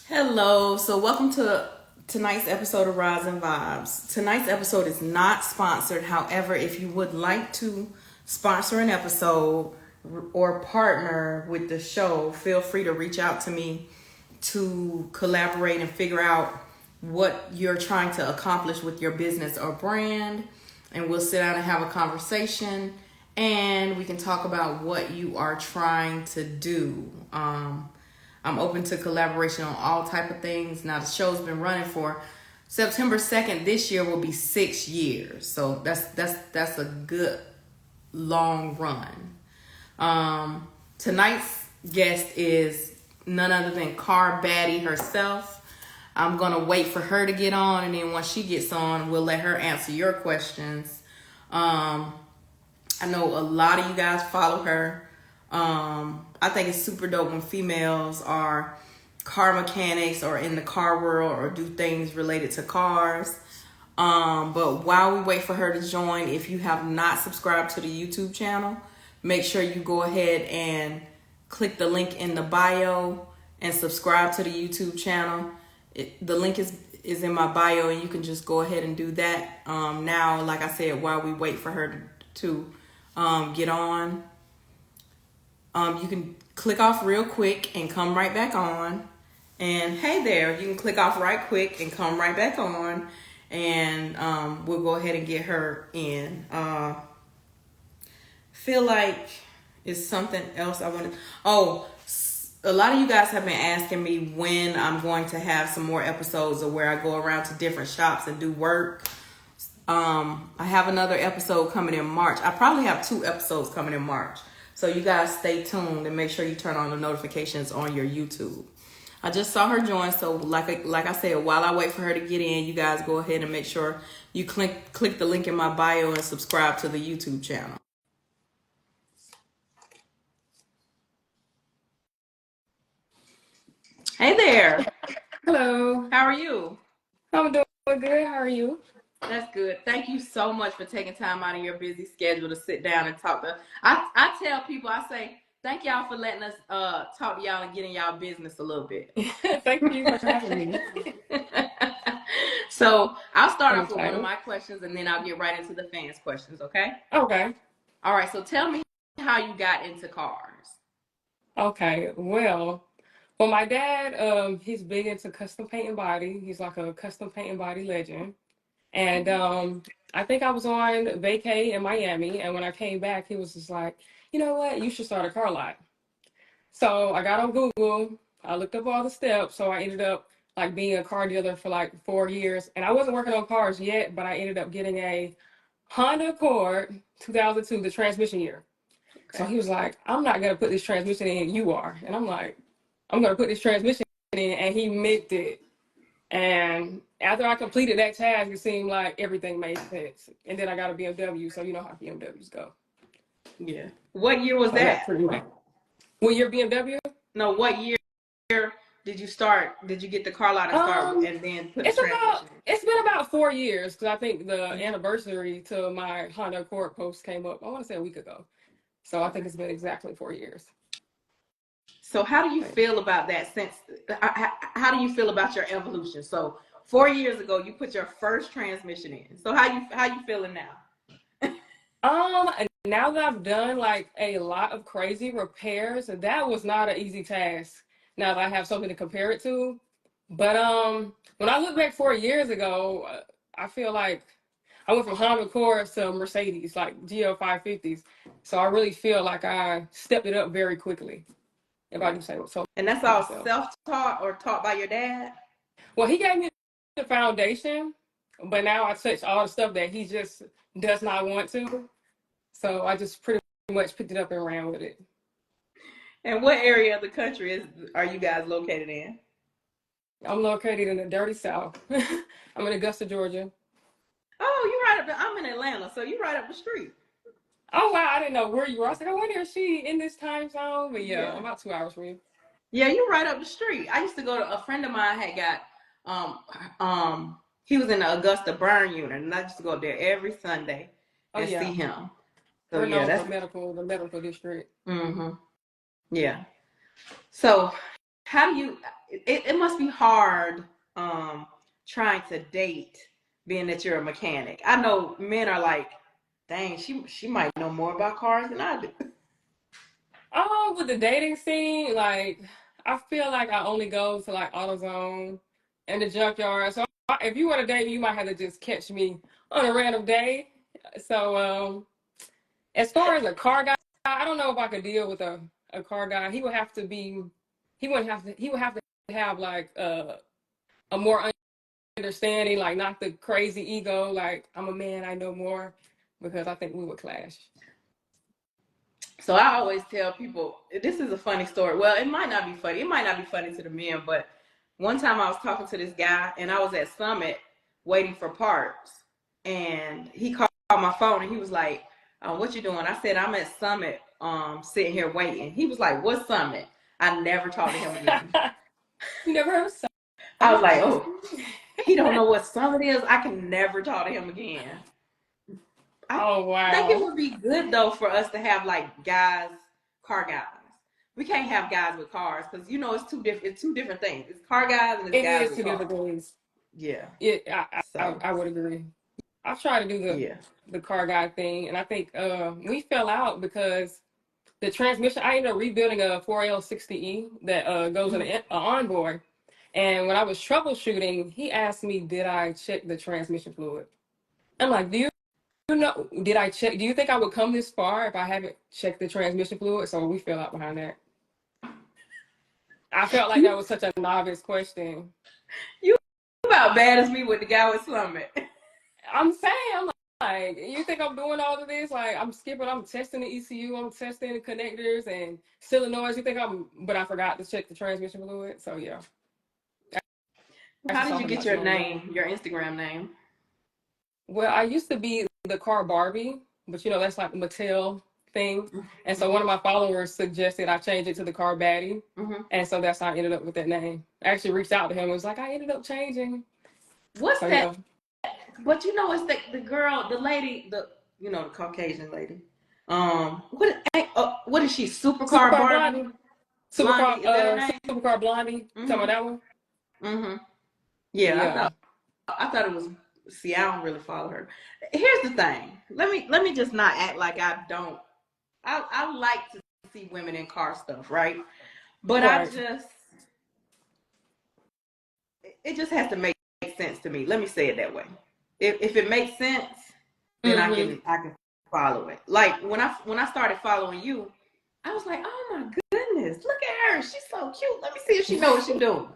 Hello. So, welcome to tonight's episode of Rydes N Vybes. Tonight's episode is not sponsored. However, if you would like to sponsor an episode or partner with the show, feel free to reach out to me to collaborate and figure out what you're trying to accomplish with your business or brand. And we'll sit down and have a conversation and we can talk about what you are trying to do. I'm open to collaboration on all type of things. Now the show's been running for September 2nd this year will be 6 years. So that's a good long run. Tonight's guest is none other than Car Baddie herself. I'm gonna wait for her to get on, and then once she gets on, we'll let her answer your questions. I know a lot of you guys follow her. I think it's super dope when females are car mechanics or in the car world or do things related to cars. But while we wait for her to join, if you have not subscribed to the YouTube channel, make sure you go ahead and click the link in the bio and subscribe to the YouTube channel. The link is in my bio, and you can just go ahead and do that. Now, like I said, while we wait for her to get on, you can click off real quick and come right back on. And hey there, you can click off right quick and come right back on. And we'll go ahead and get her in. Feel like it's something else I want to... Oh, a lot of you guys have been asking me when I'm going to have some more episodes of where I go around to different shops and do work. I have another episode coming in March. I probably have 2 episodes coming in March. So you guys stay tuned and make sure you turn on the notifications on your YouTube. I just saw her join, so like I said, while I wait for her to get in, you guys go ahead and make sure you click the link in my bio and subscribe to the YouTube channel. Hey there. Hello. How are you? I'm doing good. How are you? That's good. Thank you so much for taking time out of your busy schedule to sit down and talk to. I tell people, I say, thank y'all for letting us talk to y'all and getting y'all business a little bit. Thank you for having me. So I'll start I'm off with one of excited. my questions and then I'll get right into the fans' questions, okay? Okay. All right, so tell me how you got into cars. Okay. Well, my dad, he's big into custom paint and body. He's like a custom paint and body legend. And I think I was on vacay in Miami, and when I came back, he was just like, you know what? You should start a car lot. So I got on Google. I looked up all the steps. So I ended up like being a car dealer for like 4 years, and I wasn't working on cars yet, but I ended up getting a Honda Accord 2002, the transmission year. So Okay. he was like, I'm not going to put this transmission in, you are. And I'm like, I'm going to put this transmission in. And he mixed it. And after I completed that task, it seemed like everything made sense. And then I got a BMW. So you know how BMWs go. Yeah. What year was So that's that? pretty much. When your BMW? No, what year did you start? Did you get the car lot and start and then put the transmission in? It's been about 4 years because I think the anniversary to my Honda Accord post came up, I want to say a week ago. So I think it's been exactly 4 years. So how do you feel about that since how do you feel about your evolution? So 4 years ago you put your first transmission in. So how you feeling now? Now that I've done like a lot of crazy repairs, that was not an easy task. Now that I have something to compare it to, but when I look back 4 years ago, I feel like I went from Honda Accords to Mercedes, like GL 550s. So I really feel like I stepped it up very quickly, if I can say so And that's all myself. self-taught or taught by your dad? Well, he gave me the foundation, but now I touch all the stuff that he just does not want to. So I just pretty much picked it up and ran with it. And what area of the country are you guys located in? I'm located in the dirty South. I'm in Augusta, Georgia. Oh, you right up. I'm in Atlanta, so you right up the street. Oh wow, I didn't know where you were. I was like, I wonder if she in this time zone. But yeah, I'm Yeah. about 2 hours from you. Yeah, you right up the street. I used to go to a friend of mine had got he was in the Augusta burn unit, and I used to go up there every Sunday Oh and see yeah, him. So we're yeah, known for that's the medical district. mm-hmm. Yeah. So how do you? It must be hard trying to date, being that you're a mechanic. I know men are like, dang, she might know more about cars than I do. Oh, with the dating scene, like I feel like I only go to like AutoZone and the junkyard. So if you want to date me, you might have to just catch me on a random day. So as far as a car guy, I don't know if I could deal with a car guy. He would have to be, he would have to have like a more understanding, like not the crazy ego, like I'm a man, I know more, because I think we would clash. So I always tell people, this is a funny story. Well, it might not be funny. It might not be funny to the men, but one time I was talking to this guy and I was at Summit waiting for parts. And he called my phone and he was like, what you doing? I said, I'm at Summit, sitting here waiting. He was like, what Summit? I never talked to him again. You never heard of I was Summit? like, oh, he don't know what Summit is. I can never talk to him again. I Oh think it wow. would be good though for us to have like guys, car guys. We can't have guys with cars because you know it's two different. It's two different things. It's car guys and it's It guys is with two different cars. things. Yeah. I So I would agree. I've tried to do yeah. the car guy thing, and I think we fell out because the transmission. I ended up rebuilding a 4L60E that goes in an onboard, and when I was troubleshooting, he asked me, "Did I check the transmission fluid?" I'm like, "Do you know? Did I check? Do you think I would come this far if I haven't checked the transmission fluid?" So we fell out behind that. I felt like that You was such a novice question. you about bad as me with the guy with Summit. I'm saying, I'm like, you think I'm doing all of this? Like, I'm skipping, I'm testing the ECU, I'm testing the connectors and solenoids. You think but I forgot to check the transmission fluid. So yeah, I How should did you soften get my your tone down. name, your Instagram name? Well, I used to be the car Barbie, but that's like a Mattel thing. And so one Mm-hmm. of my followers suggested I change it to the car Baddie. Mm-hmm. And so that's how I ended up with that name. I actually reached out to him and was like, I ended up changing. What's So that? yeah. But you know, it's the girl, the lady, the Caucasian lady. What is she? Supercar Supercar Barbie, Blondie. Blondie. Is that her name? Supercar Blondie. Talking about Mm-hmm. that one? Mm-hmm. Yeah, Yeah. I thought it was. See, I don't really follow her. Here's the thing. Let me just not act like I don't. I like to see women in car stuff, right? But Right. it just has to make sense to me. Let me say it that way. If it makes sense, then Mm-hmm. I can follow it. Like when I started following you, I was like, oh my goodness, look at her. She's so cute. Let me see if she knows what she's doing.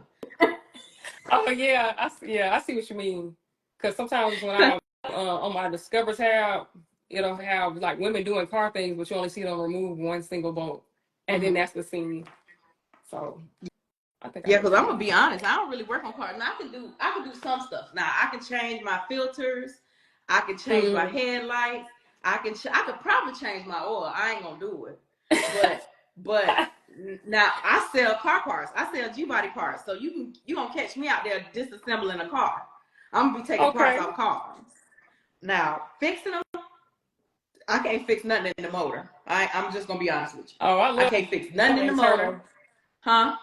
Oh yeah, I see what you mean. Because sometimes when I on my Discover tab, it'll have like women doing car things, but you only see them remove one single bolt, and then Mm-hmm. that's the scene. So I think I Yeah, know because what you I'm gonna mean. be honest, I don't really work on cars. Now I can do some stuff. Now I can change my filters, I can change my Mm. headlights, I could probably change my oil. I ain't gonna do it, but now I sell car parts. I sell G body parts, so you gonna catch me out there disassembling a car. I'm gonna be taking parts Okay. off cars. Now fixing them, I can't fix nothing in the motor. I'm just gonna be honest with you. Oh, I I love can't fix nothing in the motor, internal. huh?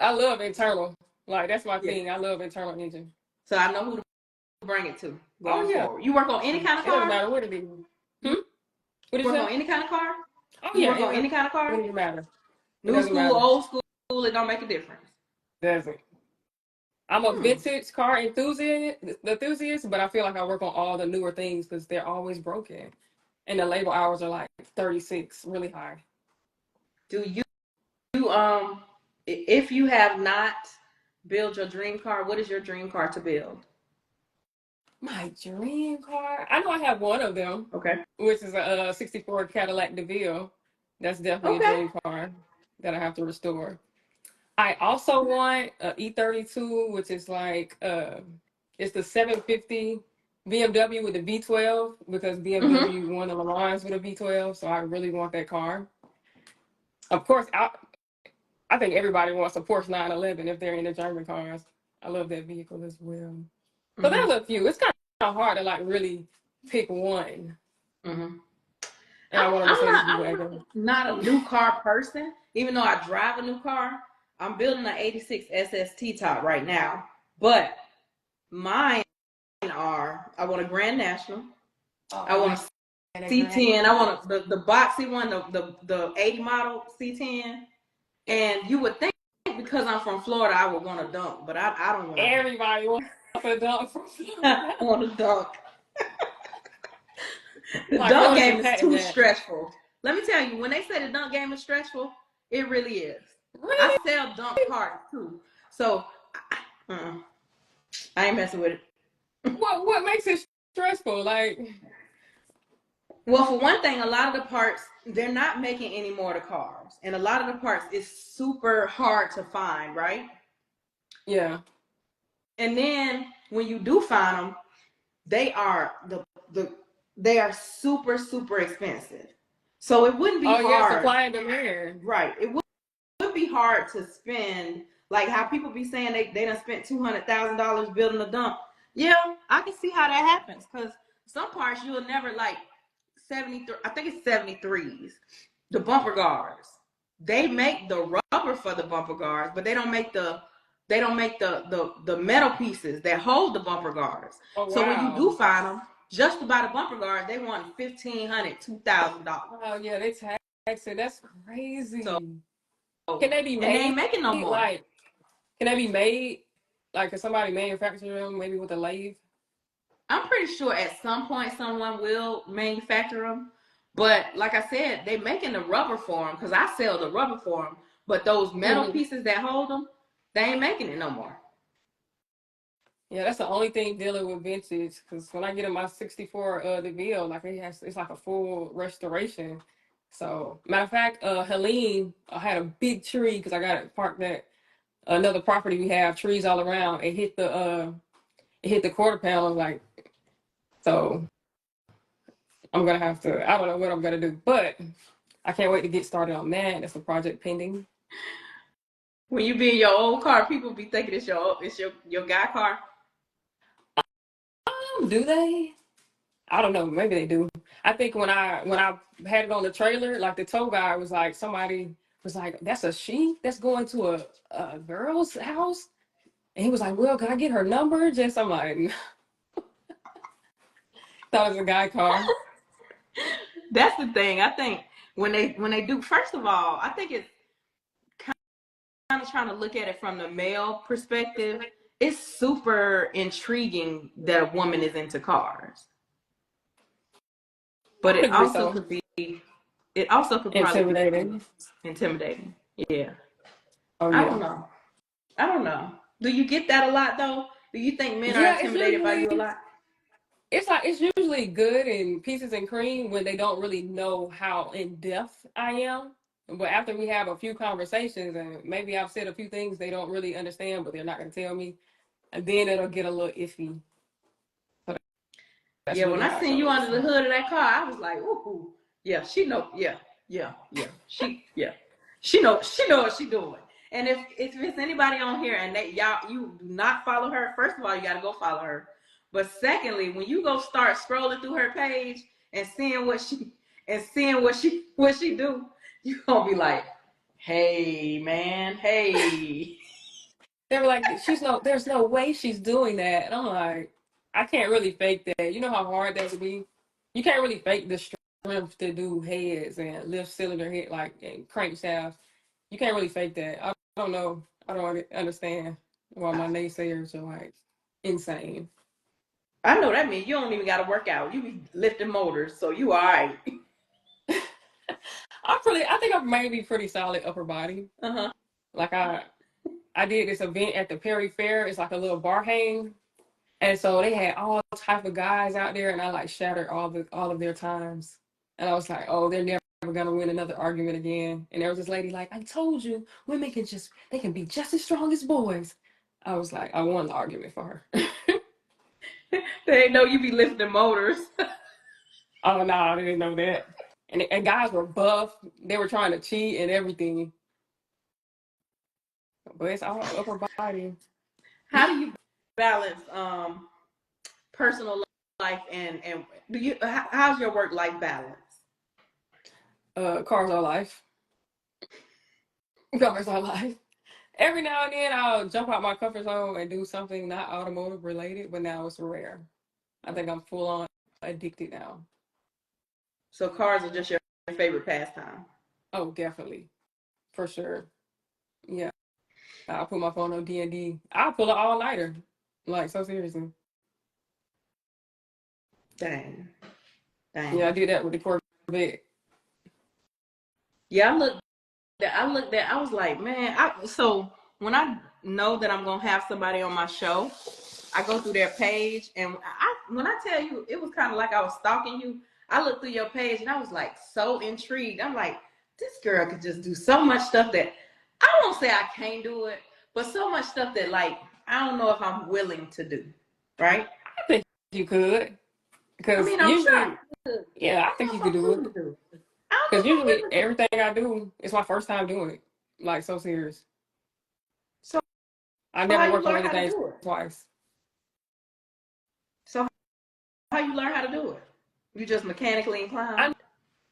I love internal. Like that's my Yeah. thing. I love internal engine. So I know who to bring it to Oh going yeah. forward. You work on any kind of It doesn't car? matter what it is. You Hmm? What did you work say? on any kind of car? Oh You yeah. work on any kind of It car? doesn't matter. It New doesn't school, matter. old school, it don't make a difference. Doesn't. I'm a Hmm. vintage car enthusiast, but I feel like I work on all the newer things because they're always broken, and the labor hours are like 36, really high. Do you if you have not built your dream car, what is your dream car to build? My dream car. I know I have one of them, Okay. which is a '64 Cadillac DeVille. That's definitely a Okay. dream car that I have to restore. I also want a E32, which is like it's the 750 BMW with the V12 because Mm-hmm. BMW won the Le Mans with a V12, so I really want that car. Of course, I think everybody wants a Porsche 911 if they're into German cars. I love that vehicle as well. So Mm-hmm. there's a few. It's kind of hard to like really pick one, Mm-hmm. and I want a Mercedes G I'm wagon. not a new car person. Even though I drive a new car, I'm building an 86 SST top right now, but mine are, I want a Grand National. I want a C10. I want the boxy one, the 80 model C10. And you would think because I'm from Florida, I would want a dunk, but I don't want. Everybody wants a dunk from Florida. I want a dunk. The Like dunk Florida's game a is patent too that. stressful. Let me tell you, when they say the dunk game is stressful, it really is. I Really? sell dunk cards too, so I ain't messing with it. What makes it stressful? Like, Well, for one thing, a lot of the parts they're not making any more of the cars, and a lot of the parts is super hard to find, right? yeah. And then when you do find them, they are the they are super expensive. So it wouldn't be Oh yeah, hard, supply and demand. right? It would be hard to spend like how people be saying they done spent $200,000 building a dump. Yeah, I can see how that happens because some parts you'll never like 73. I think it's 73s. The bumper guards. They make the rubber for the bumper guards, but they don't make the metal pieces that hold the bumper guards. Oh So when you do wow. find them, just to buy the bumper guards, they want $1,500, $2,000. Oh yeah, they tax it. That's So crazy. Can they be and they made ain't making no more. like? Can they be made like? Can somebody manufacture them maybe with a lathe? I'm pretty sure at some point someone will manufacture them. But like I said, they making the rubber for them because I sell the rubber for them. But those metal Mm-hmm. pieces that hold them, they ain't making it no more. Yeah, that's the only thing dealing with vintage. Because when I get in my '64 DeVille, like it's like a full restoration. So matter of fact, Helene had a big tree because I got it parked at another property we have trees all around. It hit the quarter panel like so. I'm gonna have to. I don't know what I'm gonna do, but I can't wait to get started on that. That's a project pending. When you be in your old car, people be thinking it's your guy car. Do they? I don't know. Maybe they do. I think when I had it on the trailer, like the tow guy was like, somebody was like, "That's a she that's going to a girl's house," and he was like, "Well, can I get her number?" Just I'm like, thought it was a guy car. That's the thing. I think when they do, first of all, I think it's kind of trying to look at it from the male perspective. It's super intriguing that a woman is into cars, I but would agree. So it also could probably be intimidating. intimidating. Yeah. Oh I don't yeah. know. I don't know. Do you get that a lot though? Do you think men are Yeah, it's intimidated by usually you a lot? it's usually good in pieces and cream when they don't really know how in depth I am. But after we have a few conversations and maybe I've said a few things they don't really understand, but they're not going to tell me, and then it'll get a little iffy. So that's Yeah, when really I how it seen you goes. under the hood of that car, I was like, ooh, yeah, she know, she know what she doing. And if it's anybody on here and you do not follow her, first of all, you gotta go follow her. But secondly, when you go start scrolling through her page and seeing what she do, you gonna be like, hey man, hey. They were like, there's no way she's doing that. And I'm like, I can't really fake that. You know how hard that would be? You can't really fake the strength to do heads and lift cylinder head, like, and crankshaft. You can't really fake that. I don't know. I don't understand why my naysayers are like insane. I know that means you don't even gotta work out. You be lifting motors, so you all right. I think I'm maybe pretty solid upper body. Uh-huh. Like I did this event at the Perry Fair. It's like a little bar hang. And so they had all type of guys out there, and I like shattered all of their times. And I was like, oh, they're never gonna win another argument again. And there was this lady like, I told you, women they can be just as strong as boys. I was like, I won the argument for her. They ain't know you be lifting motors. Oh no, I didn't know that. And guys were buff. They were trying to cheat and everything. But it's all upper body. How do you balance personal life and how's your work life balance? Cars are life. Cars are life. Every now and then I'll jump out my comfort zone and do something not automotive related, but now it's rare. I think I'm full on addicted now. So cars are just your favorite pastime. Oh, definitely. For sure. Yeah. I'll put my phone on D&D. I'll pull an all-nighter. Like, so seriously. Dang. Yeah, I Dang. did that with the Corvette. Yeah, I was like, man, so when I know that I'm gonna have somebody on my show, I go through their page, and when I tell you, it was kind of like I was stalking you. I looked through your page and I was like so intrigued. I'm like, this girl could just do so much stuff that I won't say I can't do it, but so much stuff that like I don't know if I'm willing to do. Right? I think you could. I Because mean, I'm sure I usually, could. yeah, I I don't think know you if could I'm do willing it. to do it. I don't know Because if I'm usually willing to. everything I do, it's my first time doing it. Like, so serious. So I how never you worked on learn how to anything do it? twice. So how you learn how to do it? You just mechanically inclined. I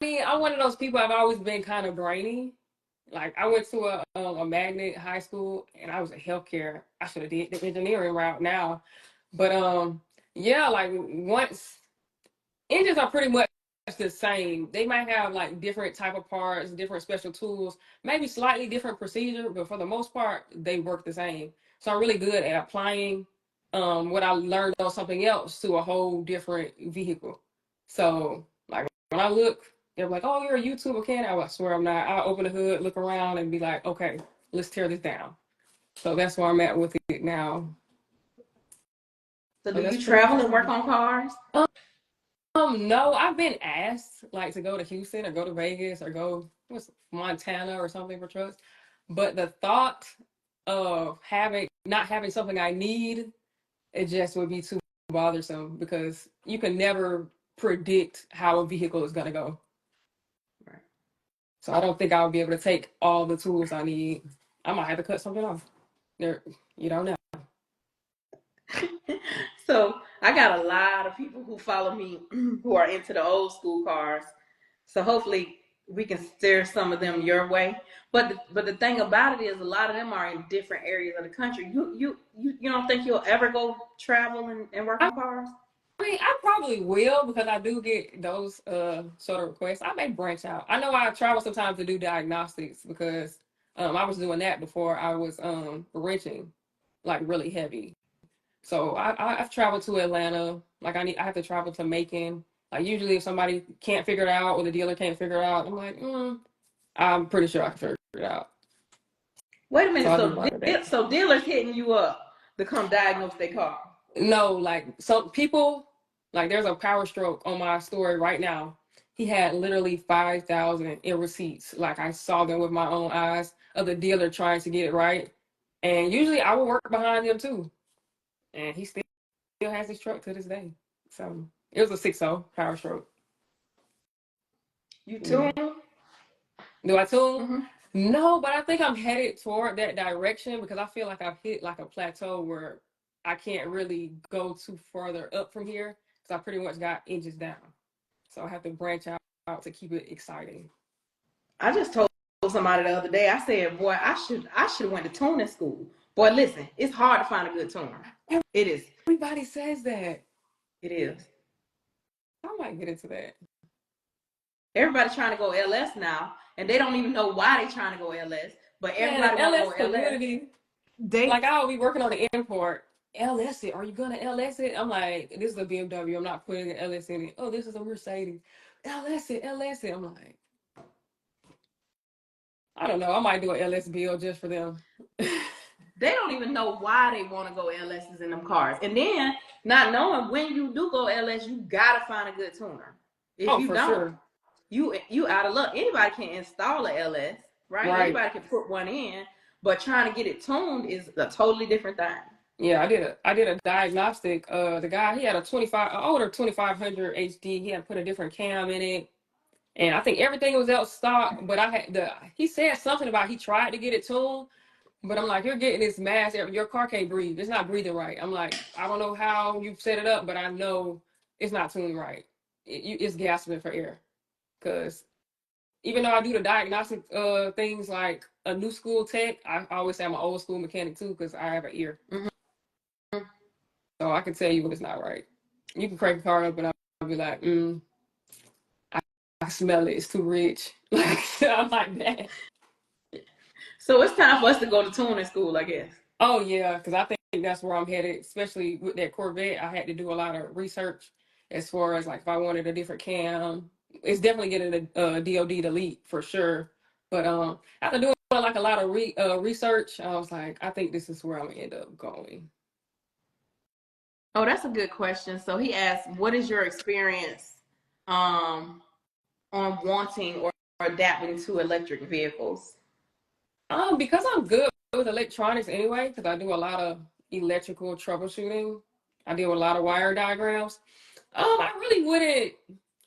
mean, I'm one of those people. I've always been kind of brainy. Like, I went to a magnet high school, and I was a healthcare. I should have did the engineering route now, but yeah, like once engines are pretty much the same. They might have like different type of parts, different special tools, maybe slightly different procedure, but for the most part, they work the same. So I'm really good at applying what I learned on something else to a whole different vehicle. So like when I look, they're like, "Oh, you're a YouTube mechanic." I swear I'm not. I'll open the hood, look around, and be like, "Okay, let's tear this down." So that's where I'm at with it now. So So do that's you pretty much travel and it. work on cars? No, I've been asked like to go to Houston or go to Vegas or go what's Montana or something for trucks. But the thought of having not having something I need, it just would be too bothersome because you can never predict how a vehicle is gonna go. Right. So I don't think I would be able to take all the tools I need. I might have to cut something off. There, you don't know. So I got a lot of people who follow me who are into the old school cars. So hopefully we can steer some of them your way. But the thing about it is a lot of them are in different areas of the country. You don't think you'll ever go travel and work I on cars? mean, I probably will because I do get those sort of requests. I may branch out. I know I travel sometimes to do diagnostics because I was doing that before I was wrenching like really heavy. So I've traveled to Atlanta. Like I have to travel to Macon. Like usually if somebody can't figure it out or the dealer can't figure it out, I'm like, I'm pretty sure I can figure it out. Wait a So minute. I do a lot of that. So dealers hitting you up to come diagnose their car. No, like some people, like there's a power stroke on my story right now. He had literally 5,000 in receipts. Like I saw them with my own eyes of the dealer trying to get it right. And usually I will work behind him too. And he still has his truck to this day. So it was a 6.0 power stroke. You Yeah. too? Do I tune? Mm-hmm. No, but I think I'm headed toward that direction because I feel like I've hit like a plateau where I can't really go too further up from here because I pretty much got inches down. So I have to branch out to keep it exciting. I just told somebody the other day. I said, "Boy, I should have went to tuning school." Boy, listen, it's hard to find a good tuner. It is. Everybody says that. It is. I might get into that. Everybody's trying to go LS now, and they don't even know why they're trying to go LS. But Man, the everybody want to go LS LS. community, They like I'll be working on the import. LS it. Are you gonna LS it? I'm like, this is a BMW. I'm not putting an LS in it. Oh, this is a Mercedes. LS it, LS it. I'm like, I don't know. I might do an LS bill just for them. they don't even know why they want to go LSs in them cars, and then not knowing when you do go LS, you gotta find a good tuner. If Oh, you for don't, sure. you out of luck. Anybody can install a LS, right? Right. Anybody can put one in, but trying to get it tuned is a totally different thing. Yeah, I did a diagnostic. The guy he had a 25 an older 2500 HD. He had put a different cam in it, and I think everything was out stock. But I had the he said something about he tried to get it tuned, but I'm like, you're getting this mass. Your car can't breathe. It's not breathing right. I'm like, I don't know how you set it up, but I know it's not tuned right. It's gasping for air. Because even though I do the diagnostic things like a new school tech, I always say I'm an old school mechanic too because I have an ear. Mm-hmm. So I can tell you when it's not right. You can crank a car up and I'll be like, I, I smell it. It's too rich. Like, I'm like that. So it's time for us to go to tuning school, I guess. Oh, yeah, because I think that's where I'm headed, especially with that Corvette. I had to do a lot of research as far as like if I wanted a different cam. It's definitely getting a DOD delete for sure. But after doing like a lot of research, I was like, I think this is where I'm gonna end up going. Oh, that's a good question. So he asked, what is your experience on wanting or adapting to electric vehicles? Because I'm good with electronics anyway, because I do a lot of electrical troubleshooting. I deal with a lot of wire diagrams. I really wouldn't.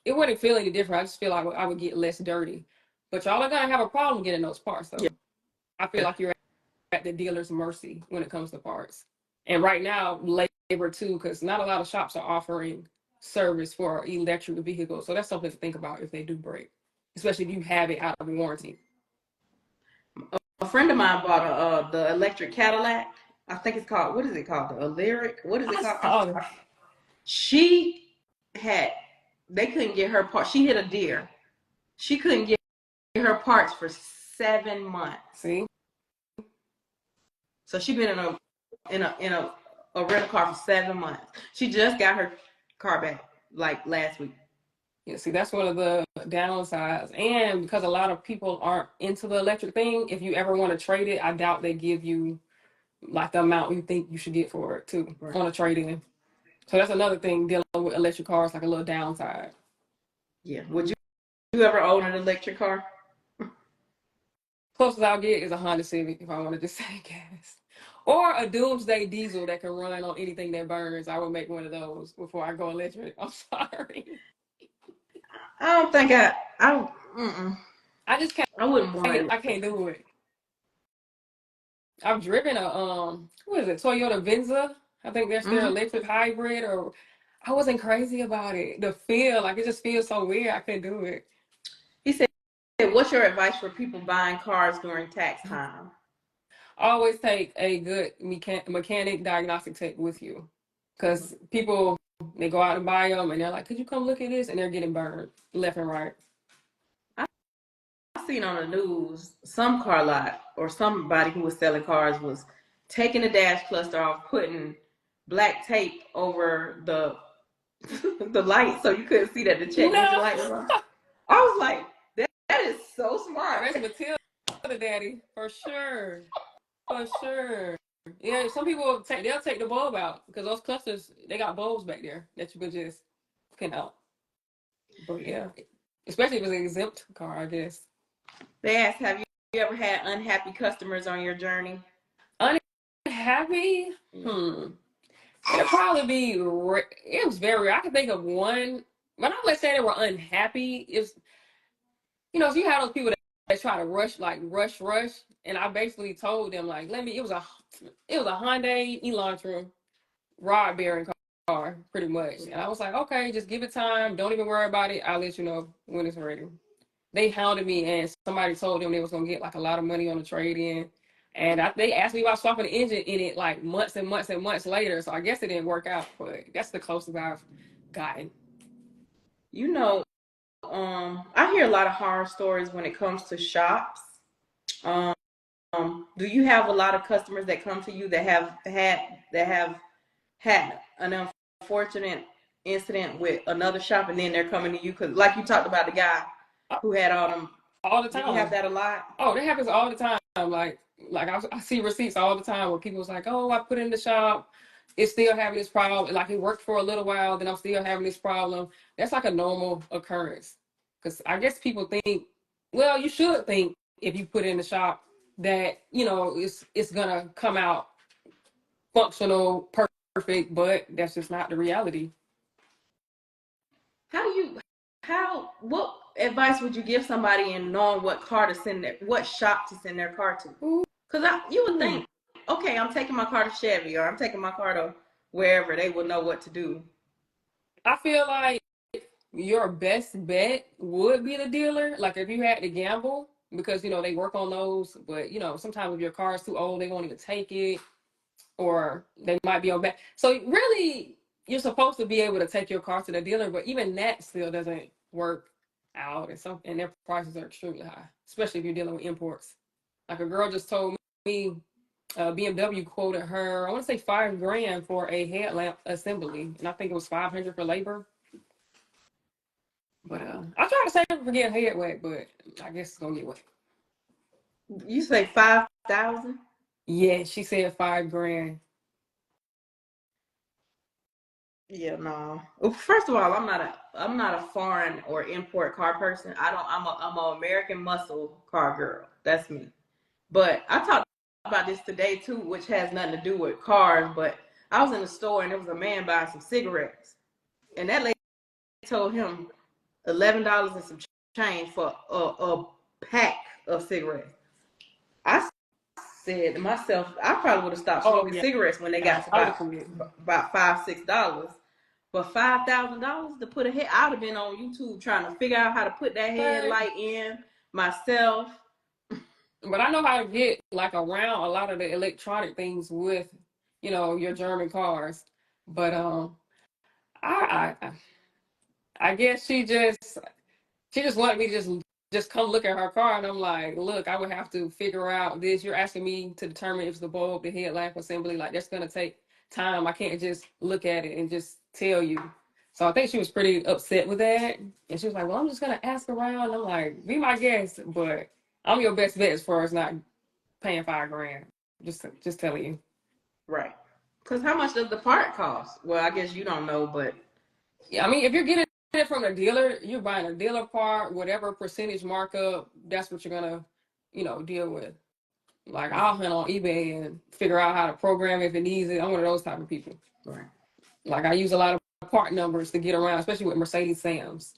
It wouldn't feel any different. I just feel like I would get less dirty. But y'all are gonna have a problem getting those parts, though. Yeah. I feel like you're at the dealer's mercy when it comes to parts. And right now, labor too, because not a lot of shops are offering service for electric vehicles. So that's something to think about if they do break, especially if you have it out of warranty. A friend of mine bought the electric Cadillac. I think it's called, what is it called? The Lyric? What is it I called? saw that. She had, they couldn't get her part. She hit a deer. She couldn't get her parts for 7 months. See? So she been in a rental car for 7 months. She just got her car back like last week. Yeah, see, that's one of the downsides. And because a lot of people aren't into the electric thing, if you ever want to trade it, I doubt they give you like the amount you think you should get for it too on a trade-in. So that's another thing dealing with electric cars, like a little downside. Yeah. Would you ever own an electric car? Closest I'll get is a Honda Civic if I wanted to save gas. Or a doomsday diesel that can run on anything that burns. I would make one of those before I go electric. I'm sorry. I don't think I just can't. I wouldn't want it. I can't do it. I've driven a what is it, Toyota Venza? I think that's their electric hybrid. Or I wasn't crazy about it. The feel, like it just feels so weird. I couldn't do it. He said, "What's your advice for people buying cars during tax time?" Always take a good mechanic diagnostic tech with you, because people, they go out and buy them and they're like, "Could you come look at this?" And they're getting burned left and right. I seen on the news some car lot or somebody who was selling cars was taking the dash cluster off, putting black tape over the the light so you couldn't see that the check engine light was on. I was like, that is so smart. That's Matilda daddy for sure. For sure. Yeah, some people they'll take the bulb out because those clusters, they got bulbs back there that you could just pin out. But yeah, especially if it's an exempt car, I guess. They asked, have you ever had unhappy customers on your journey? Unhappy? It'll probably be, it was very rare. I can think of one, but I'm not saying they were unhappy. It's, so you have those people that try to rush, like rush. And I basically told them, like, it was a Hyundai Elantra rod bearing car, pretty much. And I was like, okay, just give it time. Don't even worry about it. I'll let you know when it's ready. They hounded me, and somebody told them they was gonna get like a lot of money on the trade in. And they asked me about swapping the engine in it like months and months and months later. So I guess it didn't work out, but that's the closest I've gotten. You know, I hear a lot of horror stories when it comes to shops. Um, do you have a lot of customers that come to you that have had an unfortunate incident with another shop, and then they're coming to you because, like you talked about, the guy who had all them all the time? Do you have that a lot? Oh, that happens all the time. Like I see receipts all the time where people's like, "Oh, I put it in the shop, it's still having this problem. Like it worked for a little while, then I'm still having this problem." That's like a normal occurrence. Because I guess people think, well, you should think if you put it in the shop that it's gonna come out functional, perfect, but that's just not the reality. What advice would you give somebody in knowing what shop to send their car to? Because you would think, okay, I'm taking my car to Chevy or I'm taking my car to wherever, they will know what to do. I feel like your best bet would be the dealer. Like if you had to gamble, because they work on those. But sometimes if your car is too old, they won't even take it, or they might be on back. So really, you're supposed to be able to take your car to the dealer, but even that still doesn't work out, and their prices are extremely high, especially if you're dealing with imports. Like a girl just told me, BMW quoted her, I want to say 5 grand for a headlamp assembly, and I think it was 500 for labor. But I try to save her for getting head wet, but I guess it's gonna get wet. You say 5,000? Yeah, she said 5 grand. Yeah, no. Well, first of all, I'm not a foreign or import car person. I don't. I'm a American muscle car girl. That's me. But I talked about this today too, which has nothing to do with cars. But I was in the store and there was a man buying some cigarettes, and that lady told him $11 and some change for a pack of cigarettes. I said to myself, I probably would have stopped Oh smoking yeah, cigarettes when they got to I would about have forget. about $5-6. But $5,000 to put a head, I'd have been on YouTube trying to figure out how to put that But headlight in myself. I know how to get like around a lot of the electronic things with, your German cars. But I I guess she just wanted me to just come look at her car, and I'm like, look, I would have to figure out this. You're asking me to determine if it's the bulb, the headlamp assembly. Like that's gonna take time. I can't just look at it and just tell you. So I think she was pretty upset with that, and she was like, well, I'm just gonna ask around. I'm like, be my guest, but I'm your best bet as far as not paying 5 grand. Just telling you. Right. Because how much does the part cost? Well, I guess you don't know, but Yeah, I mean, if you're getting it from a dealer, you're buying a dealer part, whatever percentage markup, that's what you're gonna, deal with. Like I'll hunt on eBay and figure out how to program if it needs it. I'm one of those type of people. right. Like I use a lot of part numbers to get around, especially with Mercedes Sam's.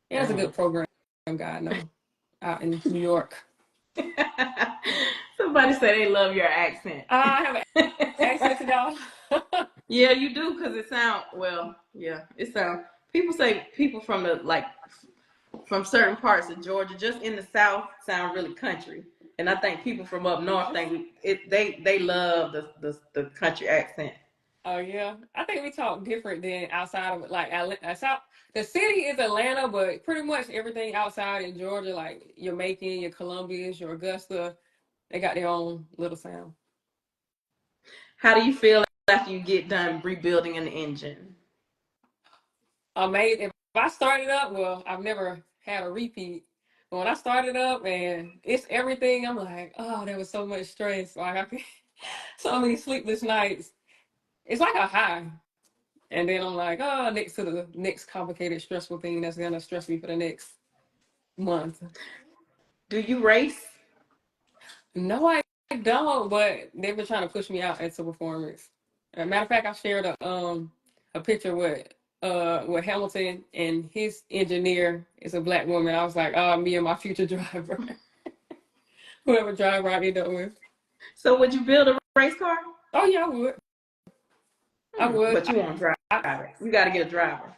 Yeah, it's a Dang. good program guy I know out in New York. Somebody say they love your accent. I have an accent to y'all. Yeah, you do because it sound well. Yeah, it sound. People say people from the like from certain parts of Georgia, just in the South, sound really country. And I think people from up north think it. They love the country accent. Oh yeah, I think we talk different than outside of like outside. The city is Atlanta, but pretty much everything outside in Georgia, like your Macon, your Columbia's, your Augusta, they got their own little sound. How do you feel after you get done rebuilding an engine? Amazing. If I started up, well, I've never had a repeat. But when I started up, and it's everything, I'm like, oh, there was so much stress. Like so many sleepless nights. It's like a high. And then I'm like, oh, next to the next complicated, stressful thing that's gonna stress me for the next month. Do you race? No, I don't, but they've been trying to push me out into performance. As a matter of fact, I shared a picture with Hamilton, and his engineer is a black woman. I was like, oh, me and my future driver, whoever driver I end up with. So would you build a race car? Oh yeah, I would. I would. But you won't drive I, it. You got to get a driver.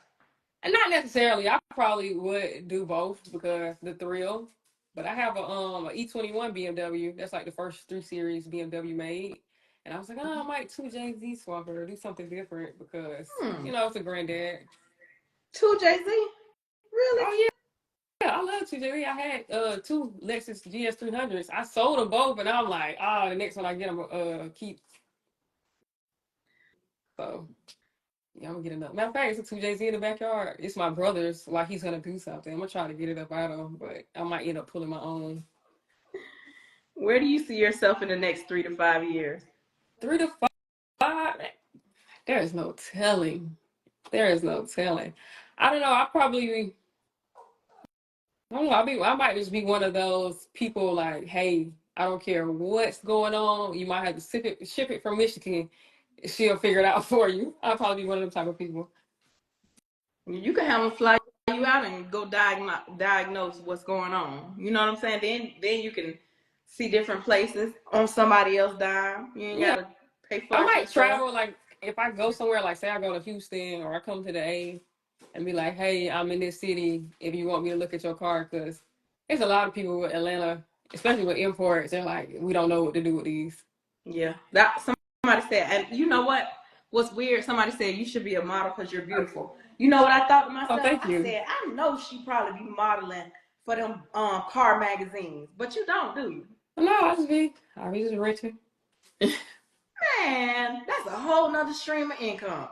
And not necessarily. I probably would do both because the thrill. But I have a E21 BMW. That's like the first 3 Series BMW made. And I was like, oh, I might 2JZ swap her, do something different because Hmm. it's a granddad. Two Jay-Z? Really? Oh yeah, I love 2JZ. I had two Lexus GS300s. I sold them both, and I'm like, the next one I get them keep. So yeah, I'm gonna get another. Matter of fact, it's a 2JZ in the backyard. It's my brother's. Like he's gonna do something. I'm gonna try to get it up out of him, but I might end up pulling my own. Where do you see yourself in the next 3 to 5 years? 3 to 5. There is no telling. There is no telling. I don't know. I don't know. I might just be one of those people like, hey, I don't care what's going on. You might have to ship it from Michigan. She'll figure it out for you. I'll probably be one of them type of people. You can have them fly you out and go diagnose what's going on. You know what I'm saying? Then you can see different places on somebody else dime. You ain't Yeah, gotta pay I for it might yourself. travel. Like if I go somewhere, like say I go to Houston or I come to the A and be like, hey, I'm in this city. If you want me to look at your car, because It's a lot of people with Atlanta, especially with imports. They're like, we don't know what to do with these. Yeah, that somebody said, and you know what? What's weird? Somebody said you should be a model because you're beautiful. You know what I thought to Oh, myself? thank I you. said, I know she probably be modeling for them car magazines, but you don't, do you? No, I be just renting. Man, that's a whole nother stream of income.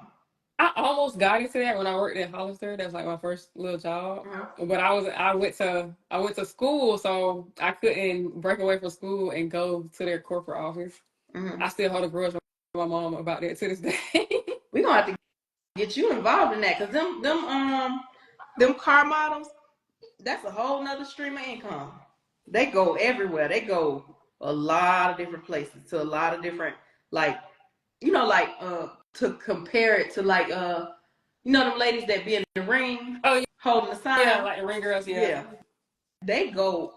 I almost got into that when I worked at Hollister. That was like my first little job. Mm-hmm. But I went to school, so I couldn't break away from school and go to their corporate office. Mm-hmm. I still hold a grudge with my mom about that to this day. We're gonna have to get you involved in that because them car models, that's a whole nother stream of income. They go everywhere. They go a lot of different places to a lot of different, like, like to compare it to like them ladies that be in the ring Oh holding the yeah, sign. like the ring girls. Yeah. Yeah, they go.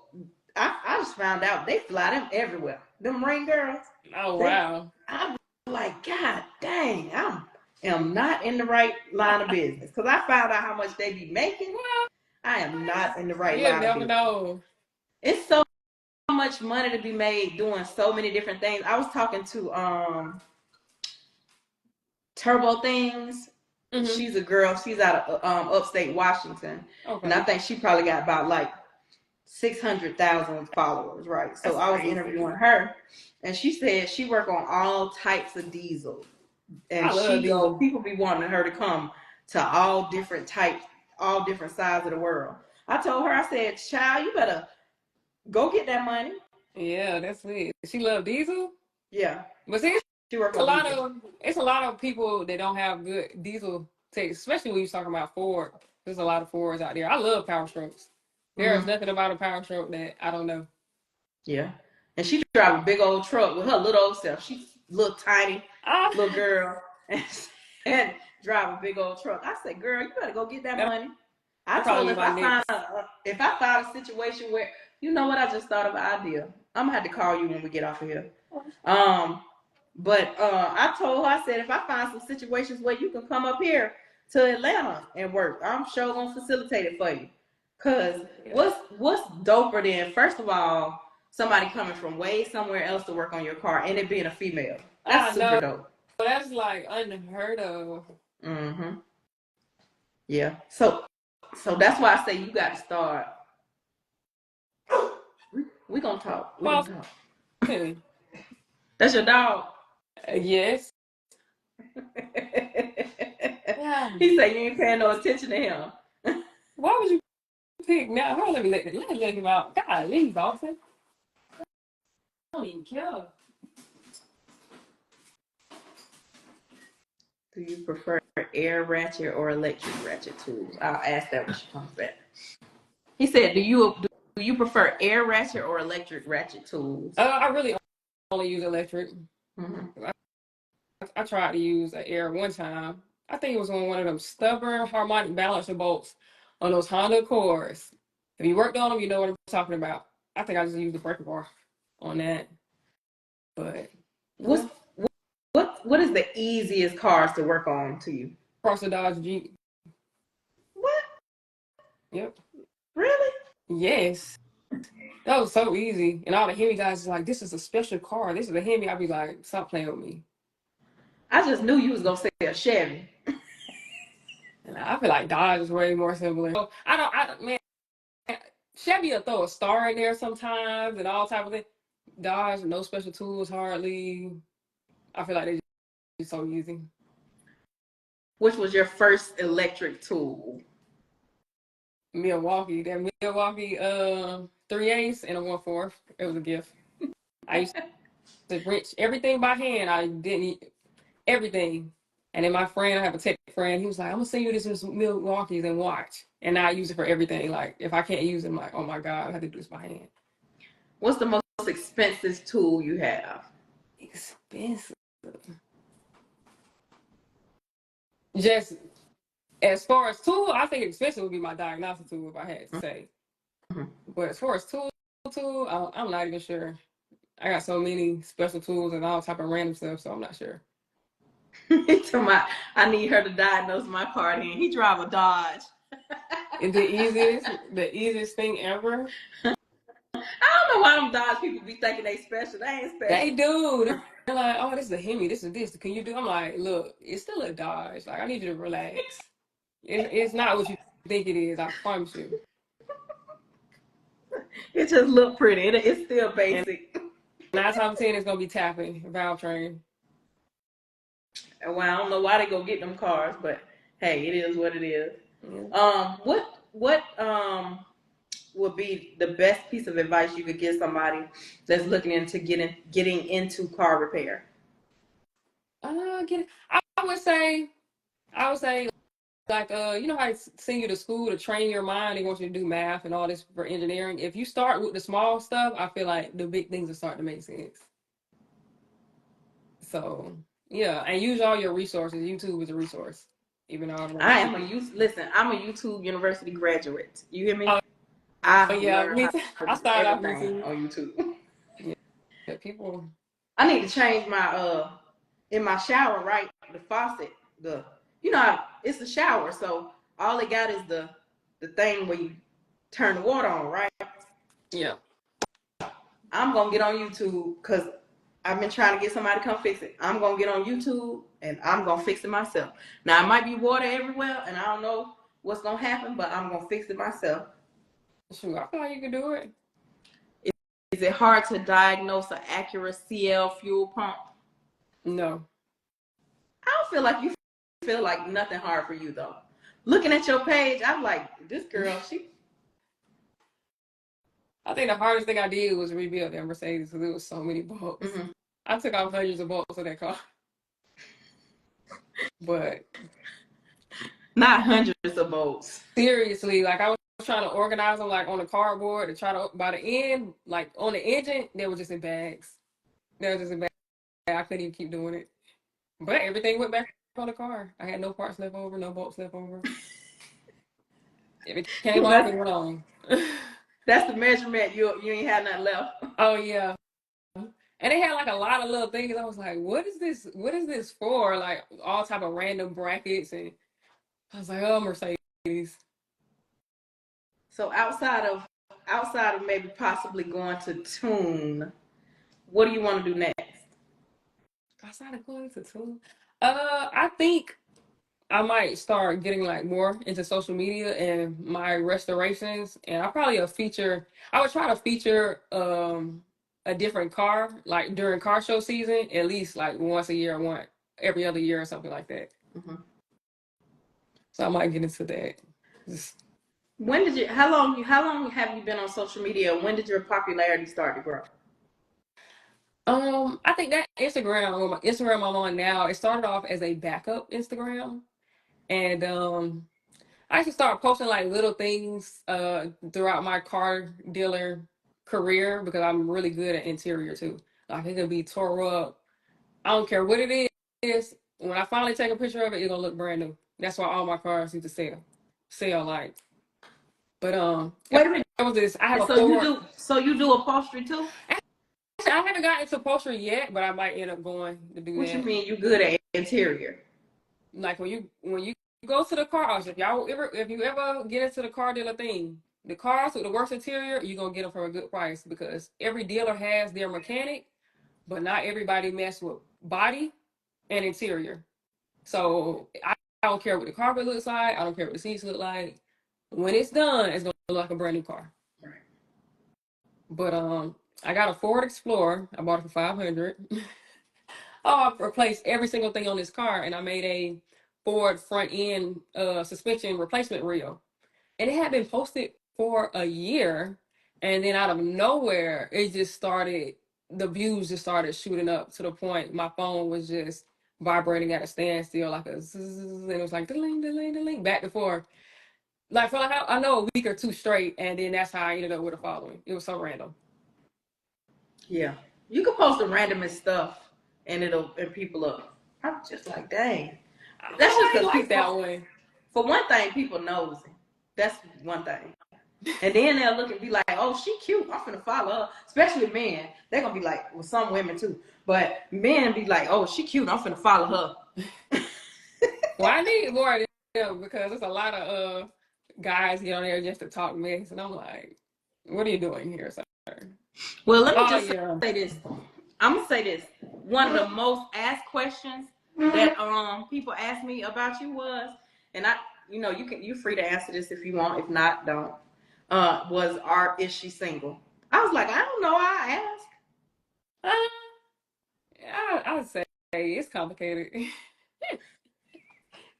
I just found out they fly them everywhere. Them ring girls. Oh They. wow. I'm like, God dang, am not in the right line of business because I found out how much they be making. Well, I am not in the right you line of never business. know. It's so much money to be made doing so many different things. I was talking to Turbo Things. Mm-hmm. She's a girl. She's out of upstate Washington, and I Okay. think she probably got about like 600,000 followers, right? So That's I was crazy. interviewing her, and she said she work on all types of diesel, and I love diesel. people be wanting her to come to all different types, all different sides of the world. I told her, I said, child, you better go get that money. Yeah, that's it. She love diesel. Yeah, But see, she work a on lot diesel. of it's a lot of people that don't have good diesel taste, especially when you're talking about Ford. There's a lot of Fords out there. I love Power Strokes. There is Mm-hmm. nothing about a Power Stroke that I don't know. Yeah. And she drive a big old truck with her little old self. She's a little tiny Ah, little girl and drive a big old truck. I said, girl, you better go get that that'll money. I told probably her be my next. if I found a situation where, you know what, I just thought of an idea. I'm gonna have to call you when we get off of here. Um, but I told her, I said, if I find some situations where you can come up here to Atlanta and work, I'm sure gonna facilitate it for you. Cause Yeah. what's doper than, first of all, somebody coming from way somewhere else to work on your car and it being a female. That's I super know dope. that's like unheard of. Mm-hmm. Yeah. So that's why I say you got to start. We gonna talk. We gonna Well, talk. okay. That's your dog. Yes. Yeah. He said you ain't paying no attention to him. Why would you pick now? Hold on, let me let him out. God, leave, Dawson. I don't even care. Do you prefer air ratchet or electric ratchet tools? I'll ask that when she comes back. He said, do you prefer air ratchet or electric ratchet tools? I really only use electric. Mm-hmm. I tried to use an air one time. I think it was on one of them stubborn harmonic balancer bolts on those Honda Accords. If you worked on them, you know what I'm talking about. I think I just used the breaker bar on that. But What's yeah, what is the easiest cars to work on to you? across the Dodge Jeep. What? Yep. Really? Yes. That was so easy. And all the Hemi guys is like, this is a special car. This is a Hemi. I'd be like, stop playing with me. I just knew you was gonna say a Chevy. And I feel like Dodge is way more similar. So man, Chevy will throw a star in there sometimes and all type of things. Dodge, no special tools hardly. I feel like they just so easy. Which was your first electric tool? Milwaukee, that Milwaukee 3/8 and a 1/4. It was a gift. I used to wrench everything by hand. I didn't eat everything. And then my friend, I have a tech friend, he was like, I'm gonna send you this Milwaukee's and watch. And I use it for everything. Like if I can't use it, I'm like, oh my God, I have to do this by hand. What's the most expensive tool you have? Expensive. Just as far as tool, I think expensive would be my diagnostic tool if I had to say. Mm-hmm. But as far as I'm not even sure. I got so many special tools and all type of random stuff, so I'm not sure. I need her to diagnose my car. He drive a Dodge. the easiest thing ever. I don't know why them Dodge people be thinking they special. They ain't They special. do. They're like, oh, this is a Hemi. This is this. Can you do? I'm like, look, it's still a Dodge. Like, I need you to relax. It's not what you think it is. I promise you. It just look pretty. It's still And basic. 9 times 10, it's gonna be tapping valve train. Well, I don't know why they go get them cars, but hey, it is what it is. Yeah. What would be the best piece of advice you could give somebody that's looking into getting into car repair? Get it. I would say, like, you know how they send you to school to train your mind. They want you to do math and all this for engineering. If you start with the small stuff, I feel like the big things will start to make sense. So yeah, and use all your resources. YouTube is a resource, even though I don't I really. am a listen. I'm a YouTube University graduate. You hear me? Oh I yeah, learned me how too. to I do started off everything YouTube. on YouTube. Yeah, people. I need to change my in my shower, right? The faucet, the it's a shower, so all it got is the thing where you turn the water on, right? Yeah. I'm gonna get on YouTube because I've been trying to get somebody to come fix it. I'm gonna get on YouTube and I'm gonna fix it myself. Now it might be water everywhere, and I don't know what's gonna happen, but I'm gonna fix it myself. Shoot, I feel like you can do it. Is it hard to diagnose an accurate CL fuel pump? No. I don't feel like you feel like nothing hard for you though. Looking at your page, I'm like, this girl, she. I think the hardest thing I did was rebuild that Mercedes because there was so many bolts. Mm-hmm. I took off hundreds of bolts of that car, but Not hundreds of bolts. seriously, like I was trying to organize them like on the cardboard to try to by the end, like on the engine, they were just in bags. They were just in bags. I couldn't even keep doing it. But everything went back on the car. I had no parts left over, no bolts left over. If it came off, that's it went on. that's the measurement. You ain't had nothing left. Oh yeah. And they had like a lot of little things. I was like, what is this? What is this for? Like all type of random brackets. And I was like, oh, Mercedes. So outside of maybe possibly going to tune, what do you want to do next? Outside of going to tune. I think I might start getting like more into social media and my restorations, and I would try to feature a different car like during car show season, at least like once a year, one every other year or something like that. Mm-hmm. So I might get into that. Just, When did you? How long have you been on social media? When did your popularity start to grow? I think that Instagram I'm on now, it started off as a backup Instagram, and I actually started posting like little things throughout my car dealer career because I'm really good at interior too. Like it could be tore up. I don't care what it is. When I finally take a picture of it, it's gonna look brand new. That's why all my cars need to sell like. But Wait a minute. that was this. I have a So you Ford. do so you do upholstery too? Actually, I haven't gotten into upholstery yet, but I might end up going to do What you that. mean you good at interior? Like when you go to the car auction, if you ever get into the car dealer thing, the cars with the worst interior, you're gonna get them for a good price because every dealer has their mechanic, but not everybody mess with body and interior. So I don't care what the carpet looks like. I don't care what the seats look like. When it's done, it's gonna look like a brand new car. Right. But I got a Ford Explorer. I bought it for 500. Oh, I replaced every single thing on this car, and I made a Ford front end suspension replacement reel. And it had been posted for a year, and then out of nowhere, the views just started shooting up to the point my phone was just vibrating at a standstill, like a zzz, and it was like ding, ding, ding, back and forth. Like for like I know a week or two straight, and then that's how I ended up with a following. It was so random. Yeah. You can post the randomest stuff and people up. I'm just like, dang. That's just I ain't because like that people, one. for one thing, people nosy. That's one thing. And then they'll look and be like, oh, she cute. I'm finna follow her. Especially men. They're gonna be like, well, some women too. But men be like, oh, she cute. I'm finna follow her. Well, I need more of them because it's a lot of guys get on there just to talk mess, and I'm like, what are you doing here, sir? Well, let me Oh just yeah. say this. I'm gonna say this. One of the most asked questions that people asked me about you was, and I, you're free to answer this if you want. If not, don't. Is she single? I was like, I don't know. I asked. Uh, I'd say it's complicated.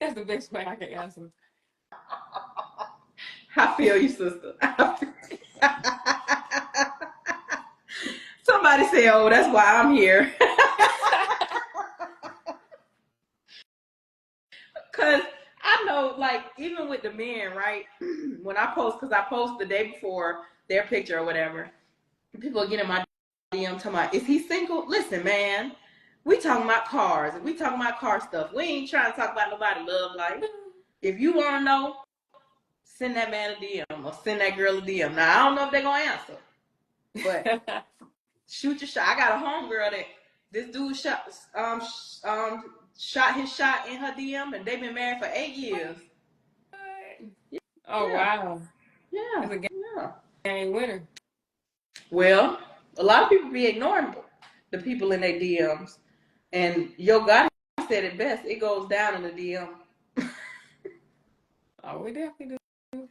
That's the best way I can answer. I feel you, sister. Somebody say, "Oh, that's why I'm here." Cause I know, like, even with the men, right? When I post, cause I post the day before their picture or whatever, people get in my DM talking about, is he single? Listen, man, we talking about cars. We talking about car stuff. We ain't trying to talk about nobody love life. If you want to know, send that man a DM or send that girl a DM. Now I don't know if they're gonna answer, but shoot your shot. I got a homegirl that this dude shot his shot in her DM, and they've been married for 8 years. Oh Yeah, wow, yeah, that's a yeah. game winner. Well, a lot of people be ignoring the people in their DMs, and Yo Gotti said it best. It goes down in the DM. Oh, we definitely do.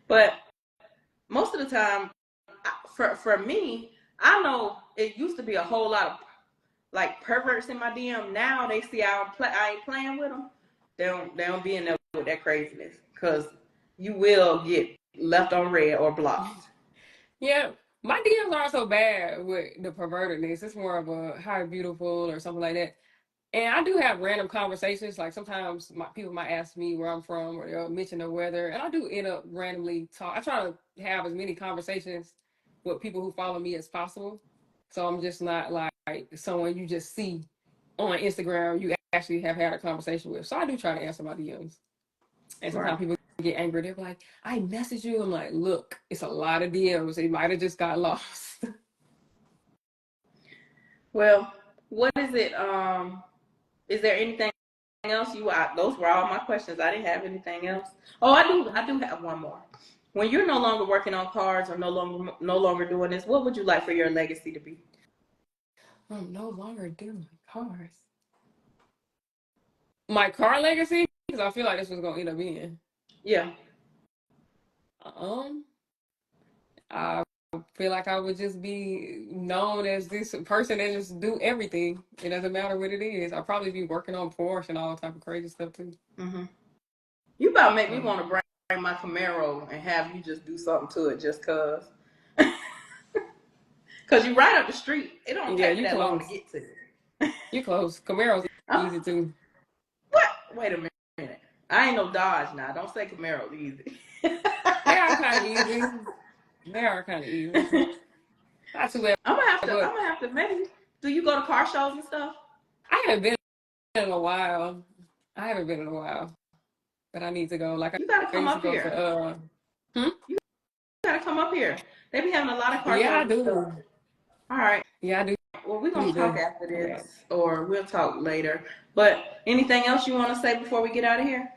But most of the time, for me, I know it used to be a whole lot of like perverts in my DM. Now they see I ain't playing with them. They don't be in there with that craziness, because you will get left on red or blocked. Yeah, my DMs aren't so bad with the pervertedness. It's more of a hi beautiful or something like that. And I do have random conversations. Like sometimes people might ask me where I'm from, or they'll mention the weather, and I do end up randomly talk. I try to have as many conversations with people who follow me as possible. So I'm just not like someone you just see on Instagram. You actually have had a conversation with. So I do try to answer my DMs. And Right. sometimes people get angry. They're like, "I messaged you." I'm like, "Look, it's a lot of DMs. It might have just got lost." Well, what is it? Is there anything else those were all my questions. I didn't have anything else. Oh, I do have one more. When you're no longer working on cars or no longer doing this, what would you like for your legacy to be? I'm no longer doing cars. My car legacy, because I feel like this was gonna end up being. Yeah. Um, I feel like I would just be known as this person that just do everything. It doesn't matter what it is. I'll probably be working on Porsche and all type of crazy stuff too. Hmm. You about to make me So want to bring my Camaro and have you just do something to it just cause. Cause you right up the street. It don't yeah, take me you that long to close. get to it. You close. Camaro's I'm, easy too. what? Wait a minute. I ain't no Dodge now. Don't say Camaro easy. They are kind of easy. They are kind of easy. Not too bad, I'm gonna have to. I'm but gonna have to. Maybe. Do you go to car shows and stuff? I haven't been in a while. I haven't been in a while, but I need to go. Like You gotta I come used to up go here. to. Hmm? You gotta come up here. They be having a lot of car Yeah, I shows and stuff. do. All right. Yeah, I do Well, we're gonna need talk to after do that. this, or we'll talk later. But anything else you want to say before we get out of here?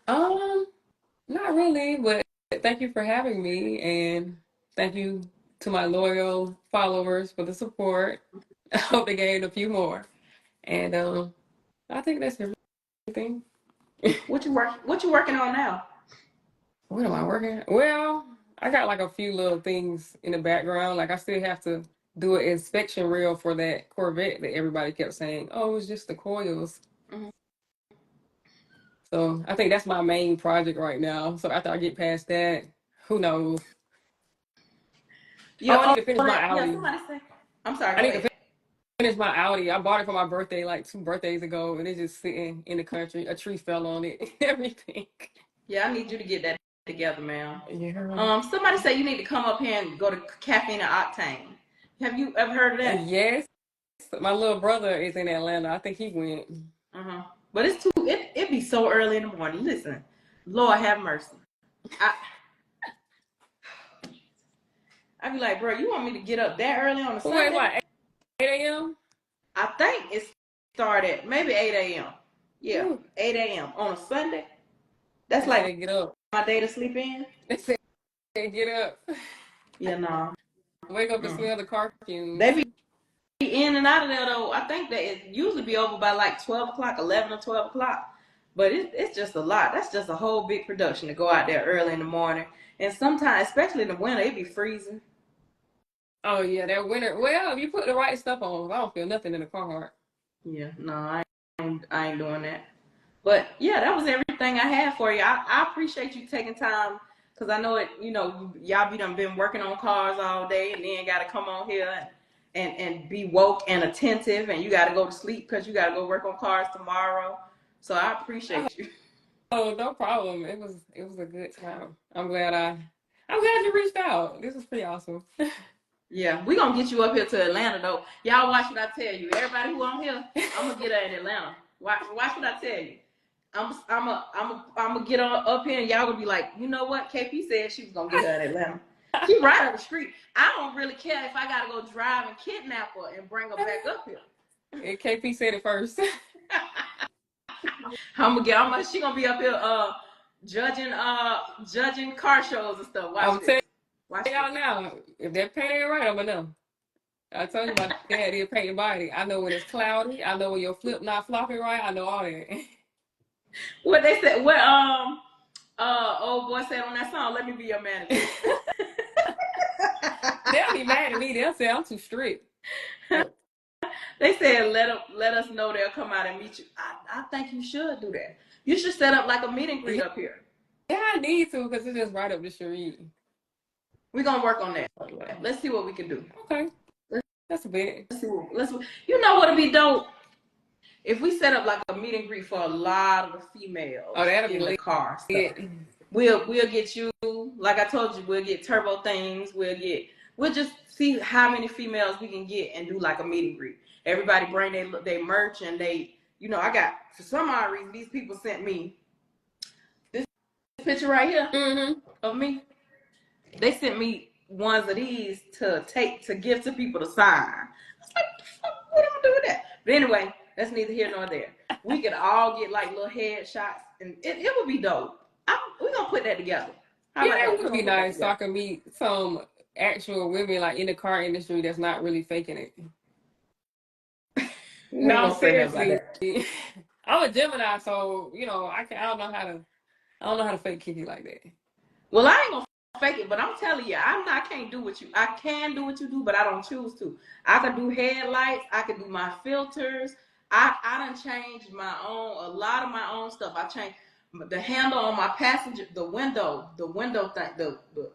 Um, Not really, but thank you for having me, and thank you to my loyal followers for the support. I hope they gained a few more, and I think that's everything. What you working on now? What am I working? Well, I got like a few little things in the background. Like I still have to do an inspection reel for that Corvette that everybody kept saying, "Oh, it's just the coils." Hmm. So I think that's my main project right now. So after I get past that, who knows? Oh, I Yeah. need to finish my Yeah. Audi. Somebody say. I'm sorry. I Go need to ahead. finish my Audi. I bought it for my birthday like 2 birthdays ago, and it's just sitting in the country. A tree fell on it. Everything. Yeah, I need you to get that together, ma'am. Yeah. Somebody say you need to come up here and go to Caffeine and Octane. Have you ever heard of that? Yes. My little brother is in Atlanta. I think he went. Uh-huh. But it's too. It be so early in the morning. Listen, Lord have mercy. I I be like, bro, you want me to get up that early on a Wait, Sunday? what? 8 a.m. I think it started maybe 8 a.m. Yeah, Ooh. 8 a.m. on a Sunday. That's They like said get up. my day to sleep in. They said get up. Yeah, no. Wake up and Mm. smell the car They fumes. be in and out of there though. I think that it usually be over by like 12 o'clock, 11 or 12 o'clock. But it's just a lot. That's just a whole big production to go out there early in the morning. And sometimes, especially in the winter, it be freezing. Oh yeah, that winter. Well, if you put the right stuff on, I don't feel nothing in the Carhartt. Yeah, no, I ain't doing that. But yeah, that was everything I had for you. I appreciate you taking time because I know it. Y'all been working on cars all day, and then got to come on here and be woke and attentive, and you got to go to sleep because you got to go work on cars tomorrow. So I appreciate you. Oh, no problem. It was a good time. I'm glad you reached out. This is pretty awesome. Yeah, we gonna get you up here to Atlanta though. Y'all watch what I tell you. Everybody who on here, I'm gonna get her in Atlanta. Watch what I tell you. I'm gonna get on up here and y'all gonna be like, you know what? KP said she was gonna get her in Atlanta. She right up the street. I don't really care if I gotta go drive and kidnap her and bring her back up here. And KP said it first. She gonna be up here judging car shows and stuff. Watch I'm this. telling Watch this. y'all now, if that paint ain't right, I'm gonna know. I told you my dad did paint your body. I know when it's cloudy. I know when your flip not flopping right. I know all that. What they said, old boy said on that song, let me be your manager. They'll be mad at me. They'll say I'm too strict. They said let us know they'll come out and meet you. I think you should do that. You should set up like a meet and greet up here. Yeah, I need to because it's just right up the street. We're gonna work on that. Let's see what we can do. Okay. That's a bit. You know what'll be dope? If we set up like a meet and greet for a lot of the females in the car stuff. We'll get you, like I told you, we'll get turbo things. We'll just see how many females we can get and do like a meet and greet. Everybody bring their merch and I got, for some odd reason, these people sent me this picture right here of me. They sent me ones of these to give to people to sign. I was like, what am I doing with that? But anyway, that's neither here nor there. We could all get like little headshots, and it would be dope. We're gonna put that together. It would be nice so I can meet some actual women like in the car industry that's not really faking it. No, seriously. I'm a Gemini, so I don't know how to fake Kiki like that. Well, I ain't gonna fake it, but I'm telling you, I can't do what you. I can do what you do, but I don't choose to. I can do headlights. I can do my filters. I done changed a lot of my own stuff. I changed the handle on my passenger, the window thing,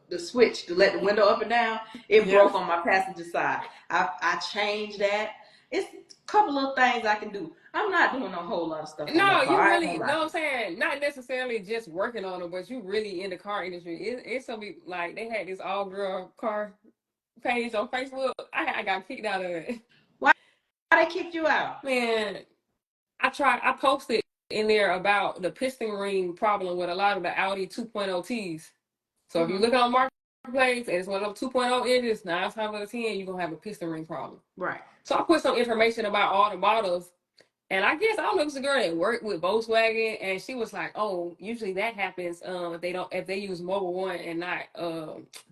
the switch to let the window up and down. It broke on my passenger side. I changed that. It's a couple of things I can do. I'm not doing a whole lot of stuff. No, you really, know what I'm saying? Not necessarily just working on it, but you really in the car industry. It's gonna be like they had this all girl car page on Facebook. I got kicked out of it. Why they kicked you out? Man, I posted in there about the piston ring problem with a lot of the Audi 2.0Ts. So if you look on Marketplace and it's one of them 2.0 engines, 9 times out of 10, you're gonna have a piston ring problem. Right. So I put some information about all the models. And I guess I don't know if it's a girl that worked with Volkswagen, and she was like, "Oh, usually that happens if they use Mobile One and not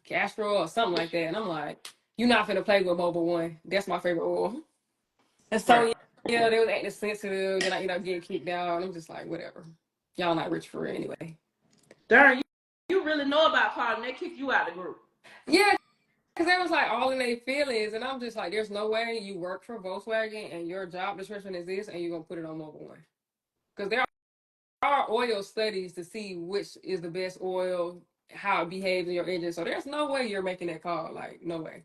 Castro or something like that." And I'm like, "You're not finna play with Mobile One. That's my favorite oil." And so yeah, they was acting sensitive, and I getting kicked out. And I'm just like, whatever. Y'all not rich for real anyway. Darn, you really know about cars, and they kicked you out of the group. Yeah. Because they was like all in their feelings, and I'm just like, there's no way you work for Volkswagen and your job description is this, and you're gonna put it on Mobile One. Because there are oil studies to see which is the best oil, how it behaves in your engine. So there's no way you're making that call. Like, no way.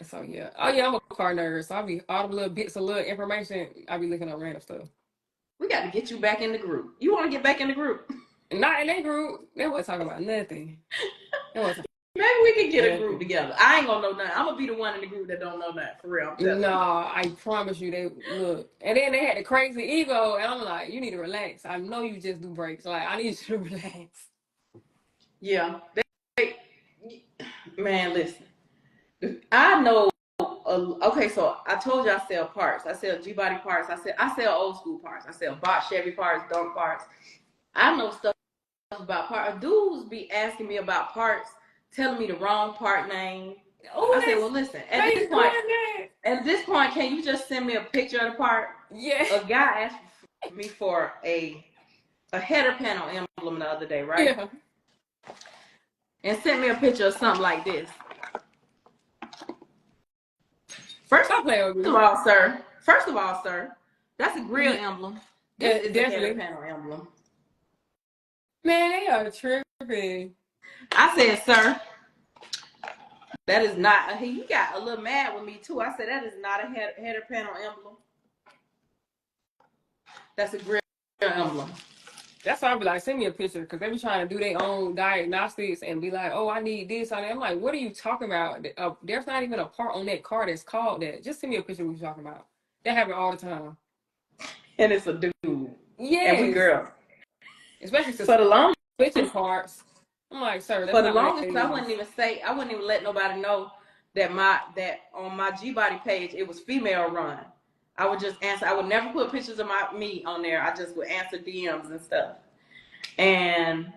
So yeah. Oh yeah, I'm a car nerd. So I'll be all the little bits of little information. I'll be looking up random stuff. We got to get you back in the group. You want to get back in the group? Not in that group. They wasn't talking about nothing. Maybe we can get a group together. I ain't gonna know nothing. I'm gonna be the one in the group that don't know nothing, for real. No, I promise you they look. And then they had the crazy ego, and I'm like, you need to relax. I know you just do brakes. Like, I need you to relax. Yeah. Man, listen. I know. Okay, so I told you I sell parts. I sell G-body parts. I sell old school parts. I sell bought Chevy parts, dunk parts. I know stuff about parts. Dudes be asking me about parts, telling me the wrong part name. Oh, I say, well, listen. they doing that. At this point, can you just send me a picture of the part? Yeah. A guy asked me for a header panel emblem the other day, right? Yeah. And sent me a picture of something like this. First Stop playing with me. of all, sir, that's a grill emblem. This is definitely. a header panel emblem. Man, they are tripping. I said, sir, that is not. He got a little mad with me too. I said, that is not a header panel emblem. That's a grill emblem. That's why I be like, send me a picture, because they be trying to do their own diagnostics and be like, oh, I need this. I'm like, what are you talking about? There's not even a part on that car that's called that. Just send me a picture of what you're talking about. That happen all the time. And it's a dude. Yes. And we girls. Especially for the longest switching parts. I'm like, sir, that's for the not longest, I wouldn't even let nobody know that on my G Body page it was female run. I would just answer. I would never put pictures of me on there. I just would answer DMs and stuff. And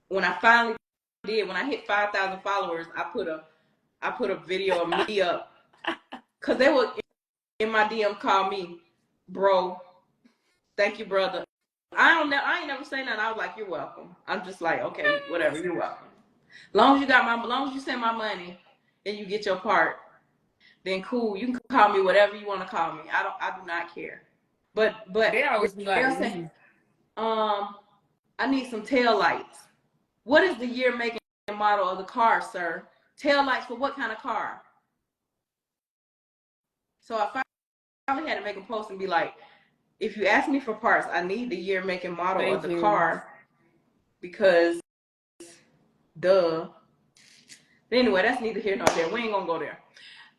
when I finally did, when I hit 5,000 followers, I put a video of me up, cause they would in my DM call me, bro. Thank you, brother. I ain't never say nothing. I was like, you're welcome. I'm just like, okay, whatever, you're welcome. Long as you send my money and you get your part, then cool. You can call me whatever you want to call me. I do not care. But they always be like, say, I need some tail lights. What is the year, make, and model of the car, sir? Tail lights for what kind of car? So I finally had to make a post and be like, if you ask me for parts, I need the year, make, and model of the car, because duh. But anyway, that's neither here nor there. We ain't gonna go there.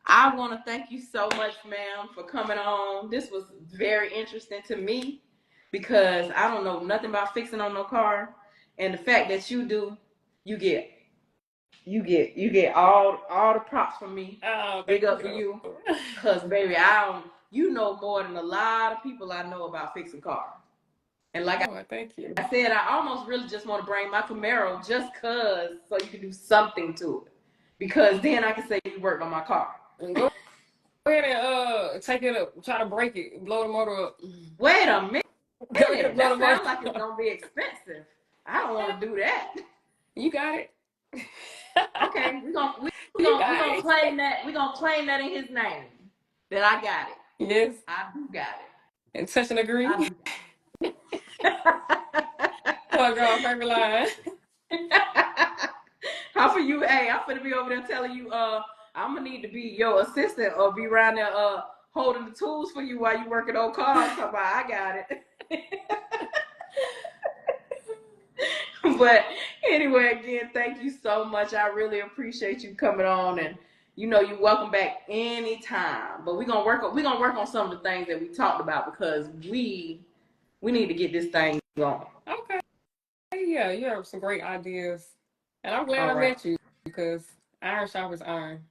I want to thank you so much, ma'am, for coming on. This was very interesting to me because I don't know nothing about fixing on no car, and the fact that you do, you get all the props from me. oh, big up for you, cause baby, you know more than a lot of people I know about fixing cars. And like thank you. I said, I almost really just want to bring my Camaro just cause, so you can do something to it, because then I can say you worked on my car. Go ahead and take it up, try to break it, blow the motor up. Wait a minute. Go ahead and blow That the motor sounds like it's gonna be expensive. I don't want to do that. You got it. Okay, we're gonna claim that. We're gonna claim that in his name. That I got it. Yes. I do got it. And touch and agree. I do got it. Oh, girl, favorite line. How for you? Hey, I'm gonna be over there telling you, I'm gonna need to be your assistant or be around there holding the tools for you while you working on cars. Talk about, I got it. But anyway, again, thank you so much. I really appreciate you coming on, and you know you're welcome back anytime. But we're gonna work on some of the things that we talked about, because we need to get this thing going. Okay. Yeah, you have some great ideas. And I'm glad I met you, because iron sharpens iron.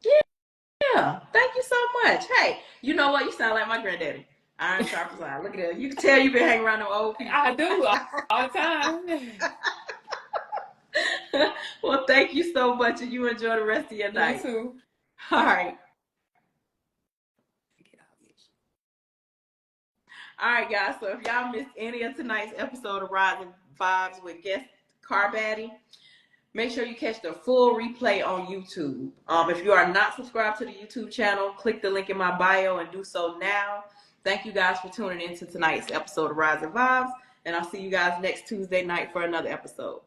Yeah. Thank you so much. Hey, you know what? You sound like my granddaddy. Iron sharpens iron. Look at that. You can tell you've been hanging around them old people. I do all the time. Well, thank you so much, and you enjoy the rest of your night. You too. All right. All right, guys. So if y'all missed any of tonight's episode of Rydes N Vybes with guest Car Baddie, make sure you catch the full replay on YouTube. If you are not subscribed to the YouTube channel, click the link in my bio and do so now. Thank you guys for tuning in to tonight's episode of Rydes N Vybes, and I'll see you guys next Tuesday night for another episode.